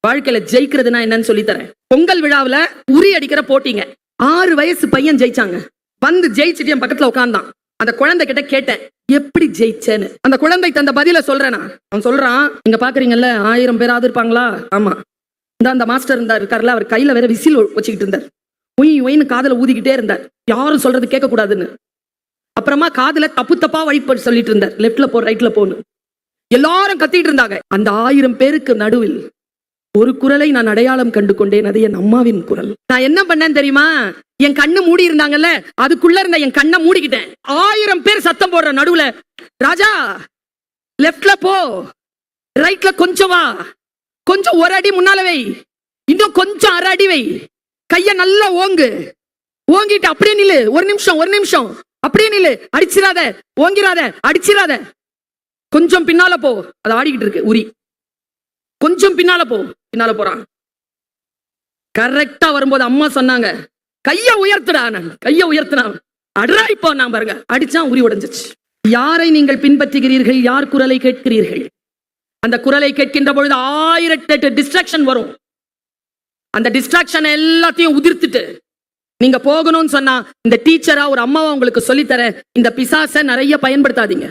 வாழ்க்கையில ஜெயிக்கிறதுனா என்னன்னு சொல்லி தரேன். பொங்கல் விழாவுல உரி அடிக்கிற போட்டிங்க. 6 வயசு பையன் ஜெயிச்சாங்க. வந்து ஜெயிச்சுட்டு என் பக்கத்துல உட்கார்ந்தான். அந்த குழந்தை கிட்ட கேட்டேன், எப்படி ஜெயிச்சேன்னு. அந்த குழந்தை தந்த பதில சொல்றேன். அவன் சொல்றான், நீங்க பாக்குறீங்கல்ல 1000 பேராவது இருப்பாங்களா? ஆமா. அந்த மாஸ்டர் இருக்காருல்ல, அவர் கையில வேற விசில் வச்சுக்கிட்டு இருந்தார். ஒயின்னு காதுல ஊதிக்கிட்டே இருந்தார், யாரும் சொல்றது கேட்க கூடாதுன்னு. அப்புறமா காதுல தப்பு தப்பா வழி சொல்லிட்டு இருந்தார், லெப்ட்ல போ ரைட்ல போன்னு. எல்லாரும் கத்திட்டு இருந்தாங்க. அந்த 1000 பேருக்கு நடுவில் ஒரு குரலை நான் அடையாளம் கண்டு கொண்டேன். அது என் அம்மாவின் குரல். நான் என்ன பண்ணேன் தெரியுமா? என் கண்ணு மூடி இருந்தாங்கல்ல, அதுக்குள்ள இருந்த என் கண்ணை மூடிக்கிட்டேன். 1000 பேர் சத்தம் போடுற நடுவுல, ராஜா லெப்ட்ல போ, ரைட்ல கொஞ்சம் வா, கொஞ்சம் ஒரு அடி முன்னால வை, இன்னும் கொஞ்சம் அரை அடி வை, கைய நல்லா ஓங்கு, ஓங்கிட்டு அப்படியே நில்லு, ஒரு நிமிஷம் அப்படியே நில்லு, அடிச்சிராத, ஓங்கிராத, அடிச்சிராத, கொஞ்சம் பின்னால போ. அது ஆடிக்கிட்டு இருக்கு உரி. கொஞ்சம் பின்னால போ. பின்னால போறான். கரெக்டா வரும்போது அம்மா சொன்னாங்க, கைய உயர்த்துடா. கைய உயர்த்தினா அட்ரா இப்போ நான் பாருங்க, அடிச்சா உரி உடைஞ்சிச்சு. யாரை நீங்கள் பின்பற்றுகிறீர்கள்? யார் குரலை கேட்கிறீர்கள்? அந்த குரலை கேட்கின்ற பொழுது 1008 டிஸ்ட்ராக்ஷன் வரும். அந்த டிஸ்ட்ராக்ஷன் எல்லாத்தையும் உதிர்த்துட்டு நீங்க போகணும்னு சொன்னா, இந்த டீச்சரா ஒரு அம்மாவா உங்களுக்கு சொல்லித்தர, இந்த பிசாசை நிறைய பயன்படுத்தாதீங்க.